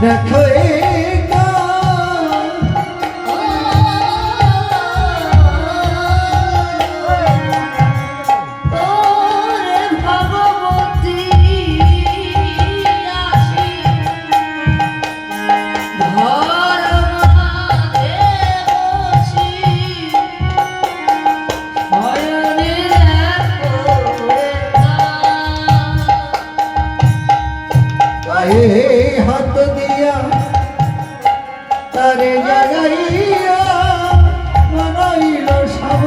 দেখো হাত দিয়া তারে জাগাইয়া বানাইল সব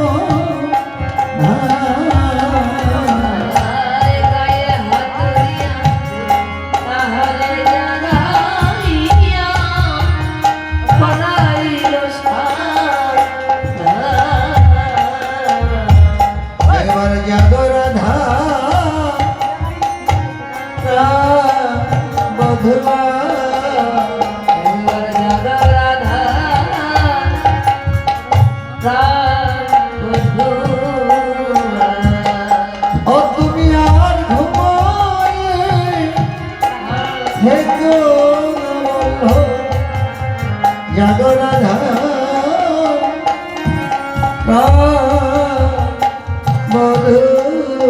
এবার জাগো রাধা বধুয়া ও তুমি আর ঘুমায়ে হেগো জাগো রাধা বধুয়া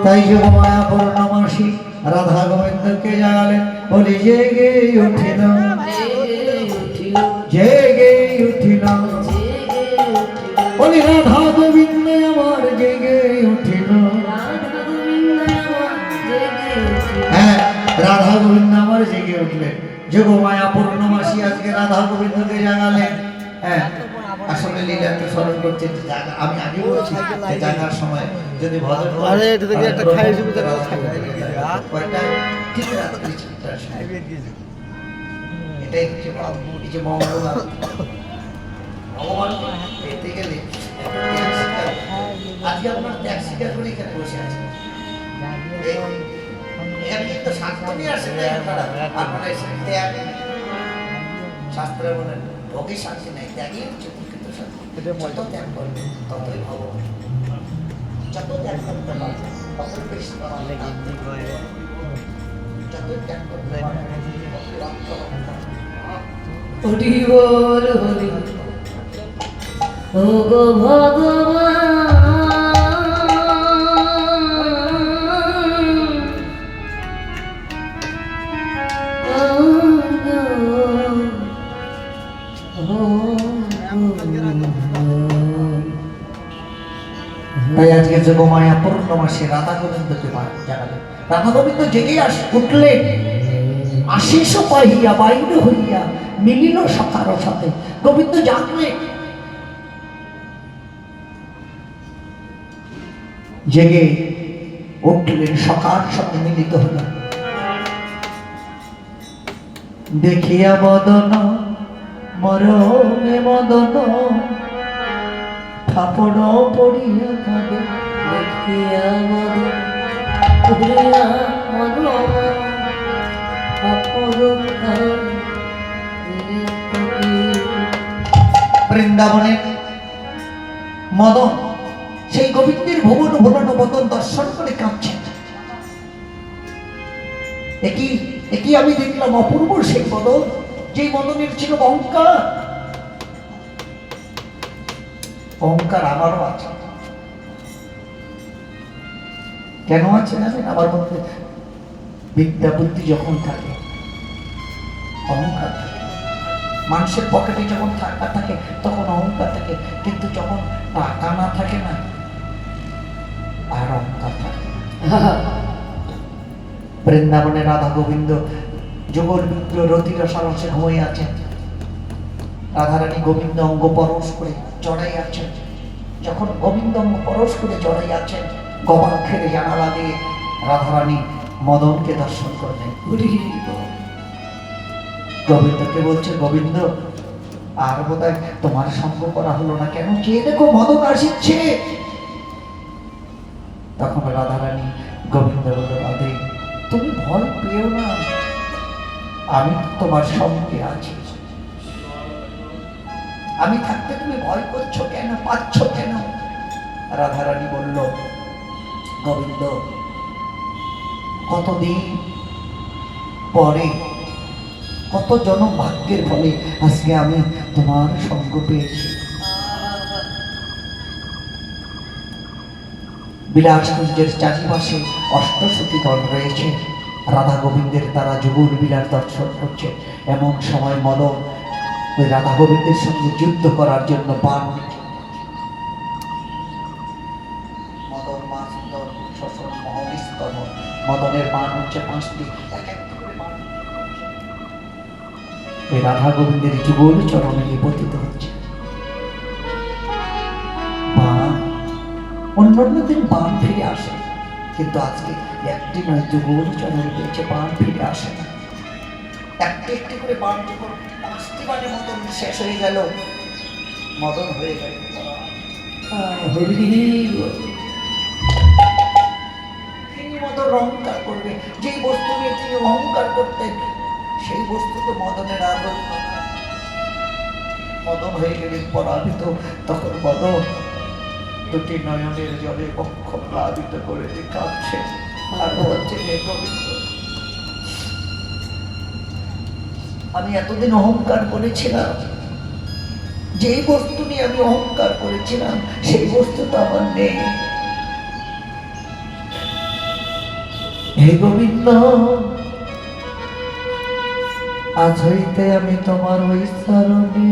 তাই যুগ মায়া পূর্ণমাসী রাধা গোবিন্দকে জাগালেন বলি জেগে উঠিল জেগে উঠিল বলি রাধা গোবিন্দ আমার জেগে উঠিল হ্যাঁ রাধা গোবিন্দ আমার জেগে উঠলেন যুগ মায়া পূর্ণমাসী আজকে রাধা গোবিন্দকে জাগালেন হ্যাঁ আসলে লীলাকে স্মরণ করছে আমি আগে বলছি যে জাগার সময় যদি ভজন আরে এটা থেকে একটা খাই সুবিধা থাকে কয়টা ঠিক রাত্রি 4টার সময় এটাই হচ্ছে এই যে মঙ্গলবার ভগবান পেতে গেলে আজকে আপনার ত্যাগ স্বীকার করে এখানে বসে আছে এখানে তো শাস্ত্র নিয়ে আসে আপনারা ত্যাগ শাস্ত্রে বলেন ভোগী শান্তি নাই ত্যাগই হচ্ছে প্রকৃত শান্তি যত ত্যাগ করবে ততই ভগবান যত ত্যাগ করতে পারবে ততই বেশি যত ত্যাগ করতে পারবে হরি বল হরি ও গো ভগবান তাই আজকে যুগ মায়া পূর্ণমাসী রাধা গোবিন্দকে জাগালেন রাধা গোবিন্দ জেগে উঠলেন আশিস পাহিয়া বাইর হইয়া মিলিল সখার সাথে গোবিন্দ জাগলেন জেগে উঠলেন সখার সাথে মিলিত হলেন দেখিয়া বদন মরমে মদন থাপড় পড়িয়া কাঁদে দেখিয়া মদন পুরিয়া মদন বৃন্দাবনের মদন সেই গোবিন্দের ভুবন ভোলানো মদন দর্শন করে কাঁদছেন একই আমি দেখলাম অপূর্ব সেই মদন যেই মদনের ছিল অহংকার অহংকার আমারও আছে কেন আছে জানেন আমার মধ্যে বিদ্যা বুদ্ধি যখন থাকে অহংকার থাকে মানুষের পকেটে যখন টাকা থাকে তখন অহংকার থাকে কিন্তু যখন টাকা না থাকে না আর অহংকার থাকে বৃন্দাবনে রাধা গোবিন্দ যুগল মিত্র রতি রসারসে ঘুমিয়ে আছেন রাধারানী গোবিন্দ অঙ্গ পরশ করে চড়াই আছেন যখন গোবিন্দ অঙ্গ পরশ করে চড়াই আছেন গবাক্ষের জানালা দিয়ে রাধারানী মদনকে দর্শন করলেন গোবিন্দকে বলছে, গোবিন্দ আর বোধহয় তোমার সঙ্গ করা হলো না কেন, চেয়ে দেখো মদন আসছে। তখন রাধারানী গোবিন্দ বলল, রাধে তুমি ভয় পেও না, আমি তোমার সঙ্গে আছি। আমি থাকতে তুমি ভয় করছো কেন, পাচ্ছ কেন? রাধারানী বলল, গোবিন্দ কতদিন পরে, কত জনম ভাগ্যের ফলে আজকে আমি তোমার সঙ্গ পেয়েছি। বিলাসকুঞ্জের চারিপাশে অষ্টসতীগণ রয়েছে, রাধা গোবিন্দের তারা যুগল বিলাস দর্শন করছে। এমন সময় মদন ওই রাধা গোবিন্দের সঙ্গে যুদ্ধ করার জন্য বাণ মদন মাসুন্দর শোষণ মহবিস্তম, মদনের বাণ হচ্ছে 5টি, এক একটি করে বাণ ওই রাধা গোবিন্দের যুগল চরণে নিপতিত হচ্ছে। বাণ অন্যান্য দিন বাণ ফিরে আসে, কিন্তু আজকে একটি নয়, যুগল চরণে পেয়েছে, বাণ ফিরে আসে না। একটি একটি করে বাণ যখন 5টি বাণে মদন শেষ হয়ে গেল, মদন হয়ে গেল। তিনি মদন অহংকার করবে, যেই বস্তু নিয়ে তিনি অহংকার করতেন সেই বস্তু তো মদনের আর রইল না। মদন হয়ে গেলেন পরাজিত। তখন মদন দুটি নয়নের জলে বক্ষ প্লাবিত করে কাঁদছে আর বলছে, হে গোবিন্দ, আমি এতদিন অহংকার করেছিলাম, যেই বস্তু নিয়ে আমি অহংকার করেছিলাম সেই বস্তু তো আমার নেই। হে গোবিন্দ, আজ হইতে আমি তোমার ওই চরণে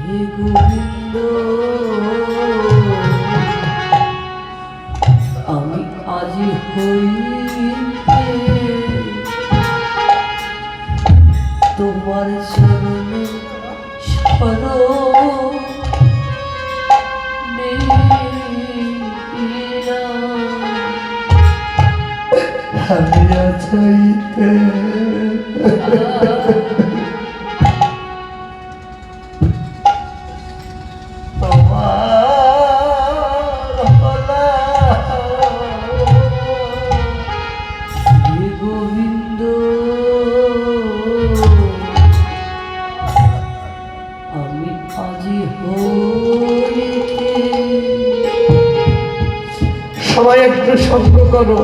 হে গোবিন্দ, আমি আজি হইতে তোমার চরণে আমি আজ হইতে গোবিন্দ, আমি আজি হইতে সবাই একটু সঙ্গ করো।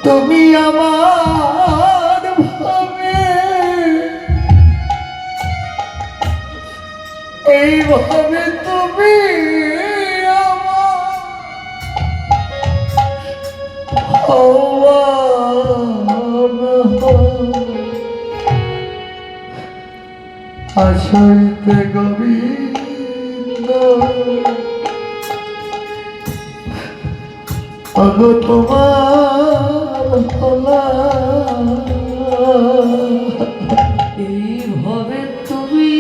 তুমি আমার ভাবে এইভাবে তুমি আসইতে গোবিন্দ, আগো তোমার হলা এইভাবে তুমি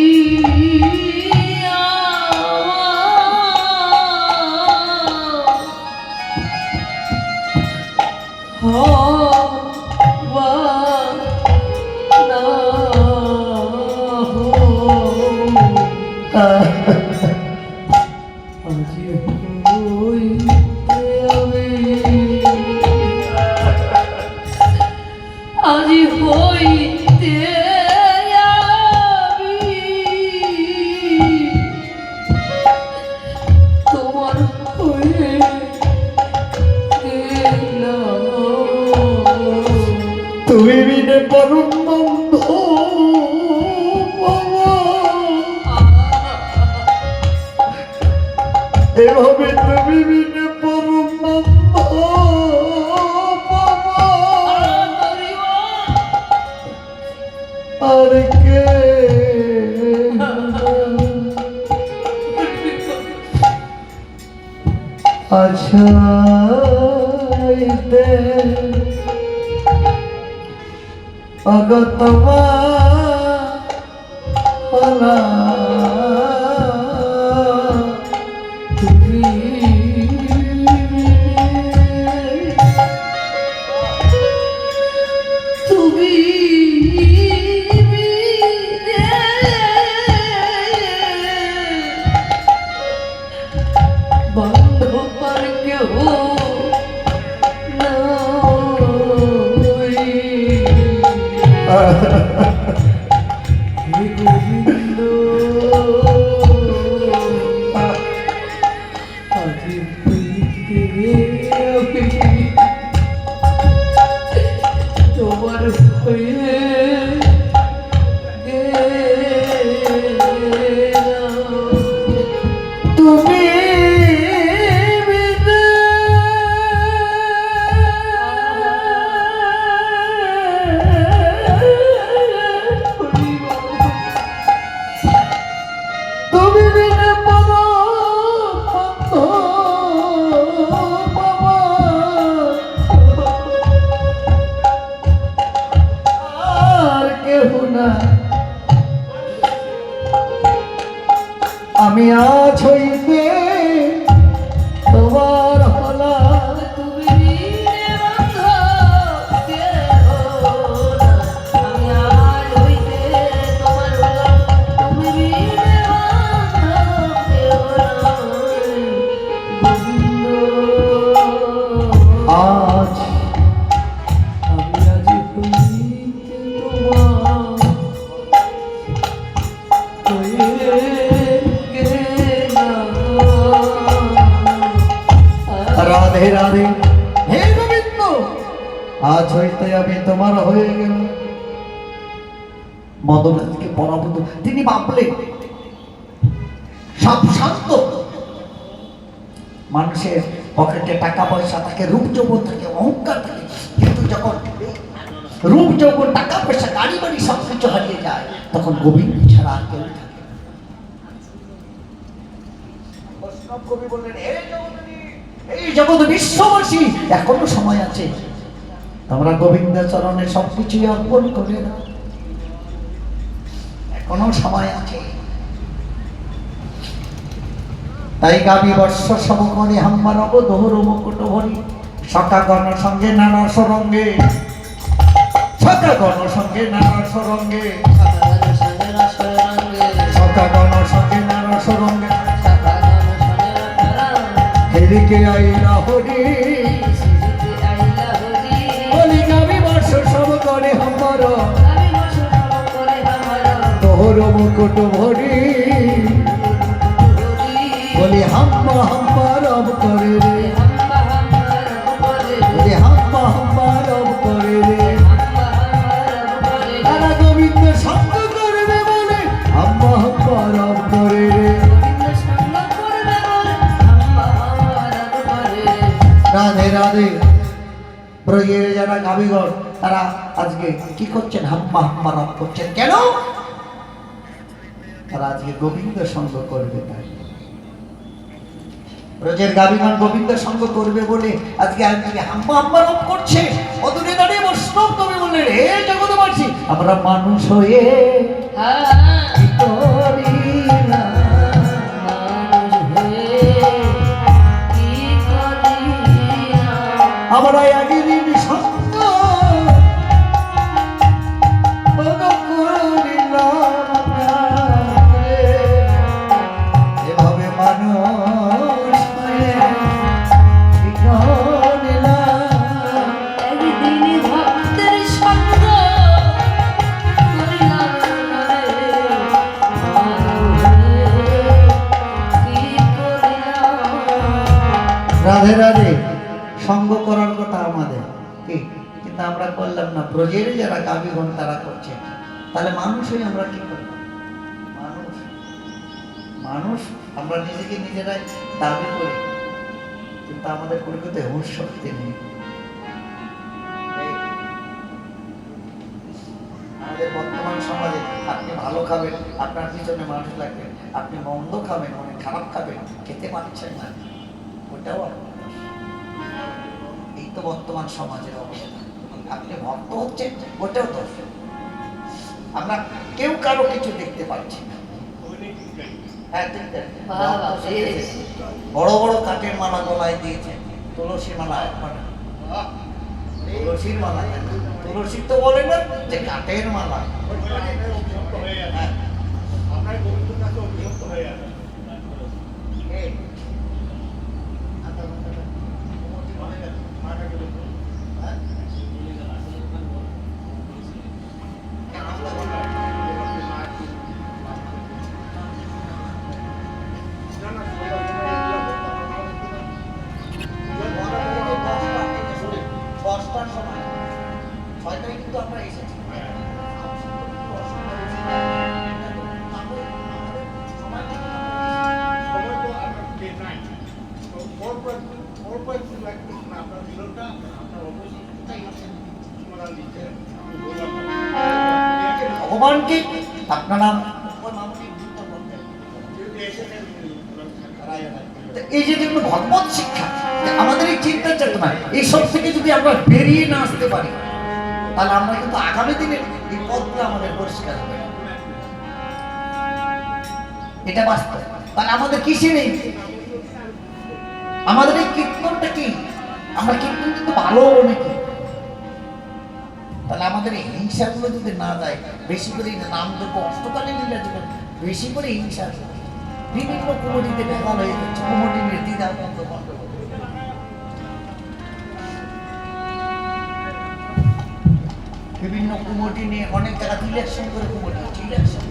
আজি হইতে তোমার হয়ে তুমি বিনে পরম বন্ধ এভাবে তুমি বিনে পরম বন্ধ আর কে আছাইতে অগতমা হলা তুমি বান্ধবার কেহ নাই। হে গোবিন্দ আজি হইতে আমি তোমার হয়ে তুমি তুমি বিনে আর কেহ না আমি আজ হইতে তোমার হলা তুমি বিনে বান্ধব কেহ নাই। আমি আজ হইতে তোমার হলাম। তুমি বিনে বান্ধব কেহ নাই। গোবিন্দ আজ আমি আজ হইতে তোমার হয়ে গেলাম। রাধে রাধে হে গোবিন্দ আজ হইতে আমি তোমার হয়ে গেল। মদনাথকে পরাভূত তিনি ভাবলেন সব শান্ত, মানুষের পকেটে টাকা পয়সা থাকে, রূপ যৌবন থাকে, অহংকার থাকে, কিন্তু যখন রূপ যৌবন টাকা পয়সা গাড়ি বাড়ি সব কিছু হারিয়ে যায় তখন গোবিন্দ ছাড়া আর কেউ থাকে না। বৈষ্ণব কবি বললেন হে জগৎ, এই জগৎ বিশ্ববাসী এখনো সময় আছে, তোমরা গোবিন্দ চরণে সবকিছুই অর্পণ করে দাও, এখনো সময় আছে। তাই গাবি বর্ষ সমকরে হাম্মার অবদোহর মুকুট ভরি সকা গণ সঙ্গে নানা সরঙ্গে, সকা গণ সঙ্গে নানা সরঙ্গে, সকা গণ সঙ্গে নানা সরঙ্গে হেরিকে আইলা হরি বলি গাবি বর্ষ সমকরে হাম্মার দোহর মুকুট ভরি বলি হাম্মা হাম্মা রব করে রে, বলি হাম্মা হাম্মা রব করে রে। তারা গোবিন্দ সঙ্গ করবে বলে হাম্মা হাম্মা রব করে রে। রাধে রাধে প্রয়ের যারা গাবিগণ তারা আজকে কি করছেন? হাম্মা হাম্মা রব করছেন। কেন? তারা আজকে গোবিন্দ সঙ্গ করবে তাই। ব্রজের গাবিগণ গোবিন্দ সঙ্গ করবে বলে আজকে আজকে হাম্মা হাম্মা রব করছে। অদূরে দাঁড়িয়ে বৈষ্ণব কবি বললেন হে জগৎবাসী আমরা মানুষ হয়ে কি করিলাম? আমরা একদিন সঙ্গ করিলাম না রে। এভাবে মানুষ হয়ে কি করিলাম? রাধে রাধে সঙ্গ করার কথা আমাদের কি, কিন্তু আমরা করলাম না। ব্রজের যারা গাবিগণ তারা করছে, তাহলে মানুষই আমরা কি করলাম? মানুষ মানুষ আমরা নিজেকে নিজেরাই দাবি করি, কিন্তু আমাদের প্রকৃত হুঁশ শক্তি নেই। আমাদের বর্তমান সমাজে আপনি ভালো খাবেন, আপনার পিছনে মানুষ লাগবে, আপনি মন্দ খাবেন মানে খারাপ খাবেন, খেতে পারছেন না, ওটাও আপনার দোষ। এই তো বর্তমান সমাজের অবস্থা। আপনি ভক্ত হচ্ছেন, ওটাও দোষ। আমরা কেউ কারো কিছু দেখতে পাচ্ছি না। হ্যাঁ, ঠিক তাই। বাবা, বেশ। বড় বড় কাঠের মালা গলায় দিয়েছেন, তুলসী মালা মানে তুলসীর মালা কেন? তুলসী তো বলে না যে কাঠের মালা। হ্যাঁ। এই, হ্যাঁ? দশটার সময় 6টায় কিন্তু আমরা এসেছি। ভগবানকে আপনারা এই যে যেগুলো ভগবত শিক্ষা, যে আমাদের এই চিন্তা চেতনা, এইসব থেকে যদি আমরা বেরিয়ে না আসতে পারি, তাহলে আমরা কিন্তু আগামী দিনে এই পথটা আমাদের পরিষ্কার হবে। এটা বাস্তব। তাহলে আমাদের কিসে নেই? আমাদের এই কীর্তনটা কি? আমরা কীর্তন কিন্তু ভালো নাকি? তাহলে আমাদের এই হিংসাগুলো যদি না যায়, বেশি করে নাম দেবো অষ্টকালীন লীলা যখন বেশি করে হিংসা, বিভিন্ন কুমোটিতে ভেজাল হয়ে যাচ্ছে, কুমোটিনের দ্বিধা বন্ধ বন্ধ। বিভিন্ন কুমোটি নিয়ে অনেক জায়গা ইলেকশন করে, কুমোটি হচ্ছে ইলেকশন।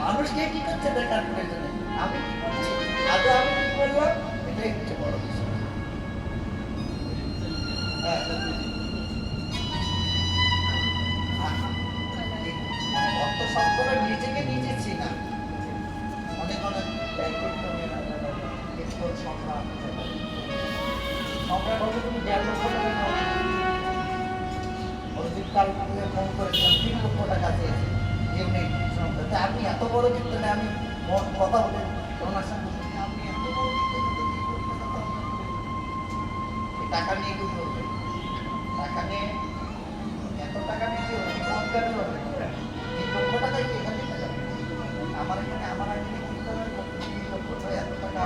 মানুষকে কি করছে দেখার প্রয়োজনে আমি কি করছি, আগে আমি কি করলাম, এটাই হচ্ছে বড় বিষয়। ভক্ত সম্পর্কে নিজেকে নিজে চিনা অনেক অনেক সম্রাট সম্রাট হলে তুমি 1.5 লক্ষ টাকা নাও। কাল ফোন করেছিলাম 3 লক্ষ টাকা চেয়েছে। আপনি এত বড় কীর্তনে আমি কথা বলে ওনার সঙ্গে আপনি এত বড় টাকা নিয়ে কি করবেন? টাকা নিয়ে এত টাকা নিয়ে কি হবে? রোজগার হবে। এই 1 লক্ষ টাকায় কি এখান থেকে যাবে? আমার এখানে আমার আগে কীর্তনের 3 লক্ষ টাকা এত টাকা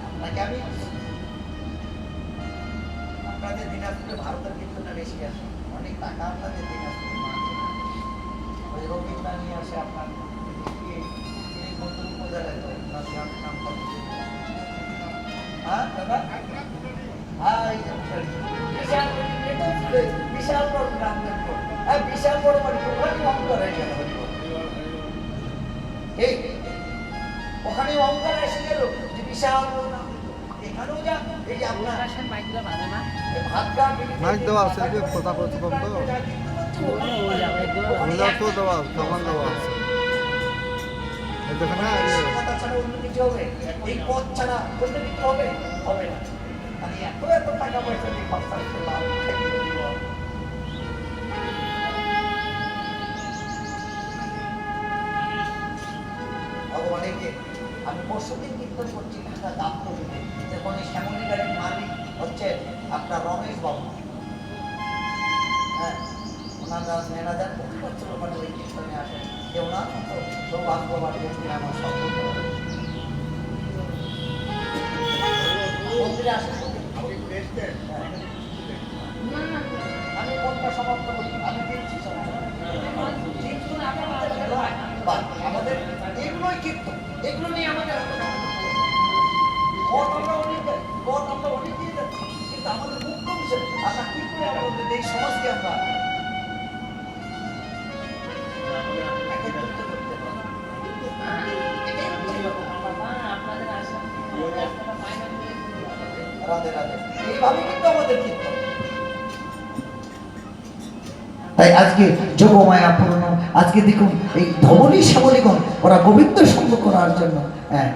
আপনাকে আমি আপনাদের দিনাজপুরে ভারতের কীর্তনে বেশি আছে, অনেক টাকা আপনাদের দিনাজপুরে ওই রবীন্দ্র নিয়ে আসে আপনার উপজেলায় তো নাম কত? হ্যাঁ দাদা, হ্যাঁ এই বিশাল বড় নাম দেখবো, হ্যাঁ বিশাল বড় বাড়ি ওখানে অহংকার হয়ে গেল। এই ওখানে অহংকার এসে গেল যে বিশাল বড় নাম, এখানেও যা এই যে আপনার মাইক দেওয়া আছে, যে কথা বলতে কম তো তো দেওয়া সামান দেওয়া আছে এখানে। কথা ছাড়া অন্য কিছু হবে? এই পথ ছাড়া অন্য কিছু হবে? হবে না। আমি এত এত টাকা পয়সা দিয়ে খরচা করলাম, ভগবানের যে আমি পরশুদিন কীর্তন করছি ঢাকা দাপ্তরিতে, যখন এই শ্যামলী গাড়ির মালিক হচ্ছে আপনার রমেশ বাবু, হ্যাঁ ওনার ম্যানেজার প্রতি বছর ওখানে ওই কীর্তনে আসেন, যে ওনার মতো সৌভাগ্যবান ব্যক্তি আমার সম্পর্ক মন্দিরে আসেন। আমি কোনটা সমাপ্ত করি? আমি দিচ্ছি আমাদের এগুলোই কীর্তন, এগুলো নিয়ে আমাদের পথ আমরা অনেক দিয়ে যাচ্ছি, কিন্তু আমাদের মুখ্য বিষয় আমরা কি করে আমাদের এই সমাজকে আমরা একত্রিত করতে পারি। এটাই হচ্ছে রাধে রাধে। এইভাবে কিন্তু আমাদের কীর্তন। তাই আজকে যোগমায়া পূর্ণ, আজকে দেখুন এই ধবলী শ্যামলীগণ ওরা গোবিন্দ সঙ্গ করার জন্য হ্যাঁ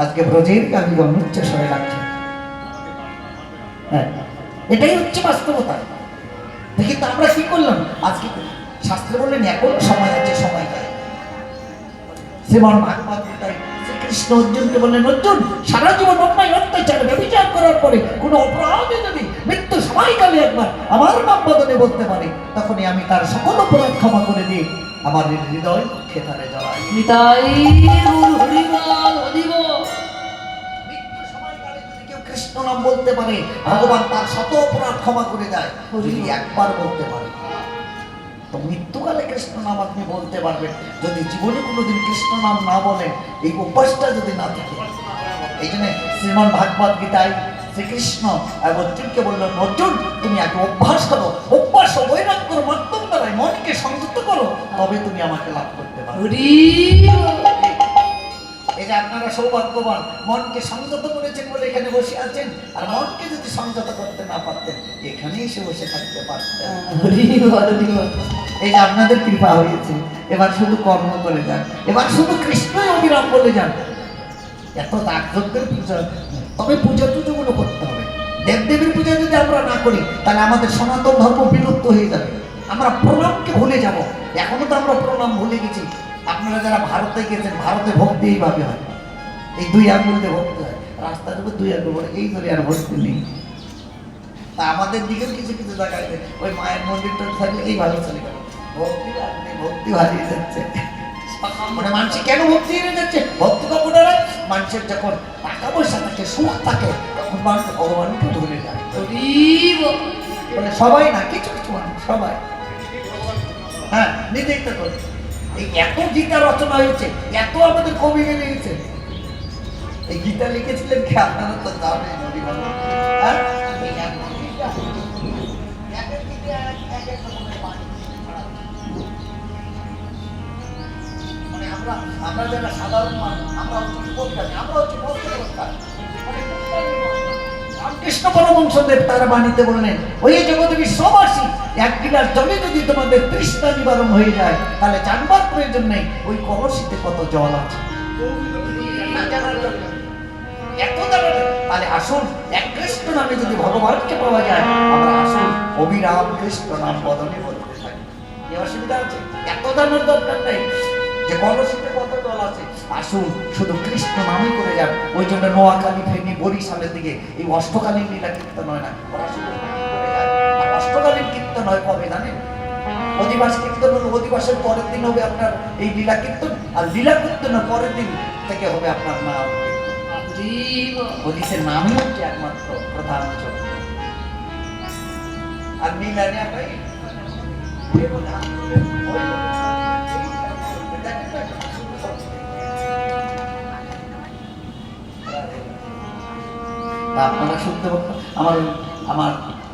আজকে ব্রজের গাভীগণ উচ্চ স্বরে লাগছে। হ্যাঁ এটাই হচ্ছে বাস্তবতা। কিন্তু আমরা কি করলাম আজকে? শাস্ত্রে বললেন এখনো সময় আছে, সময় যায়। শ্রীমন ভাগবত গীতায় শ্রীকৃষ্ণ অর্জুনকে বললেন, অর্জুন সারা জীবন অন্যায় অত্যাচার ব্যভিচার করার পরে কোনো অপরাধে যদি মৃত্যু সময়কালে একবার আমার নাম বদলে বলতে পারে, তখনই আমি তার সকল অপরাধ ক্ষমা করে দিয়ে আমার হৃদয় খেতারে জড়াই। নিতাই গৌর হরিবল হরিব। মৃত্যু সময়কালে যদি কেউ কৃষ্ণ নাম বলতে পারে, ভগবান তার শত অপরাধ ক্ষমা করে দেয় যদি একবার বলতে পারে। তো মৃত্যুকালে কৃষ্ণ নাম আপনি বলতে পারবেন, যদি জীবনে কোনোদিন কৃষ্ণ নাম না বলেন, এই অভ্যাসটা যদি না থাকে। এই জন্য শ্রীমন ভাগবত গীতায় শ্রীকৃষ্ণ অর্জুনকে বললেন, অর্জুন তুমি আগে অভ্যাস করো, অভ্যাস ও বৈরাগ্যের মাধ্যম দ্বারাই মনকে সংযত করো, তবে তুমি আমাকে লাভ করতে পারবে। হরিবল। এই যে আপনারা সৌভাগ্যবান, মনকে সংযত করেছেন বলে এখানে বসে আছেন। আর মনকে যদি সংযত করতে না পারতেন, এখানেই এসে বসে থাকতে পারতেন। হরিবল হরিবল। এই যে আপনাদের কৃপা হয়েছে, এবার শুধু কর্ম করে যান, এবার শুধু কৃষ্ণই অবিরাম বলে যান। এত তাকযজ্ঞের পূজা, তবে পূজা টুজোগুলো করতে হবে। দেবদেবীর পূজা যদি আমরা না করি, তাহলে আমাদের সনাতন ধর্ম বিলুপ্ত হয়ে যাবে। আমরা প্রণামকে ভুলে যাব। এখনো তো আমরা প্রণাম ভুলে গেছি। আপনারা যারা ভারতে গেছেন, ভারতে ভক্তি এইভাবে হয়, এই দুই আঙ্গুল দিয়ে ভক্তি হয়, রাস্তার উপর দুই আঙ্গুল বলে এই ধরে আর ভক্তি নেই। তা আমাদের দিকেও কিছু কিছু জায়গায় ওই মায়ের মন্দিরটা থাকলে এইভাবে চলে গেল, ভক্তি আর নেই, ভক্তি হারিয়ে যাচ্ছে। মানে মানুষ কেন ভক্তি হারিয়ে যাচ্ছে? ভক্তি কখন হয়? মানুষের যখন টাকা পয়সা থাকে, সুখ থাকে, তখন মানুষ ভগবানকে ধরে যায়। হরিবল। বলে সবাই না, কিছু কিছু মানুষ, সবাই হ্যাঁ নিজেই তো করে। এই এত গীতা রচনা হয়েছে, এত আমাদের কবি মিলে গেছে। এই গীতা লিখেছিলেন কি আপনারা তো জানেন। হ্যাঁ এই এত গীতা, এক এক গীতা এক এক রকমের বাণী। মানে আমরা যারা সাধারণ মানুষ, আমরা হচ্ছে বিপদগামী, আমরা হচ্ছে বদ্ধ। রামকৃষ্ণ পরমহংসদেব তার বাণীতে বললেন, ওই জগতে বিশ্ববাসী এক গিলাস জলে যদি তোমাদের তৃষ্ণা নিবারণ হয়ে যায়, তাহলে জানবার প্রয়োজন নেই ওই কলসিতে কত জল আছে। এত জানা নেই। তাহলে আসুন এক কৃষ্ণ নামে যদি ভগবানকে পাওয়া যায়, আমরা আসুন অবিরাম কৃষ্ণ নাম বদলে বলতে থাকি। এই অসুবিধা আছে? এত জানার দরকার নেই যে কলসিতে কত জল আছে। আসুন শুধু কৃষ্ণ নামই করে যান। ওই জন্য নোয়াখালী, ফেনী, বরিশালের দিকে এই অষ্টকালীন লীলা কীর্তন হয় না, ওরা শুধু নাম করে যায়। আর অষ্টকালীন কীর্তন হয় কবে জানেন? অধিবাস কীর্তন হলো, অধিবাসের পরের দিন হবে আপনার এই লীলা কীর্তন, আর লীলা কীর্তনের পরের দিন থেকে হবে আপনার নাম কীর্তন। হরিবল। অধিসের নামই হচ্ছে একমাত্র প্রধান চক্র। আর লীলা নিয়ে ভাই আপনারা শুনতে পাচ্ছেন আমার আমার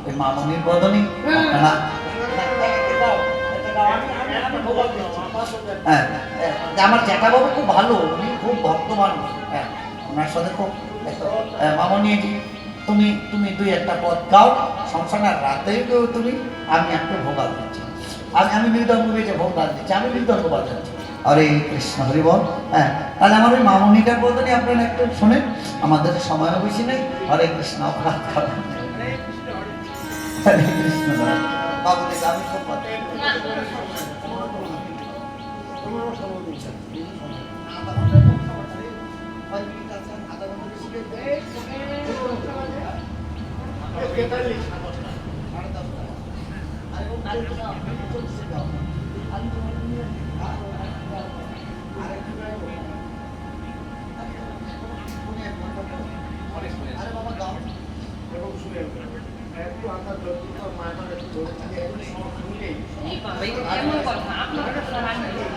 ওই মামনির বদনে আপনারা হ্যাঁ, আমার জ্যাঠাবাবু খুব ভালো, উনি খুব ভক্তমান। হ্যাঁ ওনার সাথে খুব মামনি, তুমি তুমি দুই একটা পদ গাও, সংসার রাতেই তুমি, আমি একটা ভোগাল দিচ্ছি, আমি মৃদঙ্গ বেজে ভোগাল দিচ্ছি, আমি মৃদঙ্গ বাজাচ্ছি। হরে কৃষ্ণ হরি বল। হ্যাঁ তাহলে আমার ওই মামনিটার বদলে আপনারা একটু শোনেন, আমাদের সময়ও বেশি নেই। হরে কৃষ্ণ অপরাধ খাবেন। হরে কৃষ্ণ বাবু দেখে আমি খুব কথা কেমন কথা আপনার কথা রাখবেন।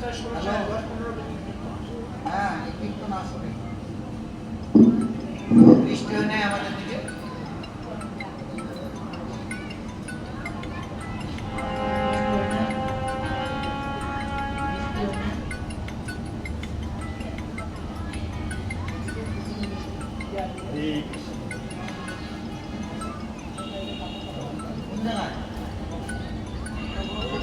হ্যালো? হ্যাঁ, এই কীর্তন আসলে বৃষ্টি হয় নাই আমাদের দিকে। এই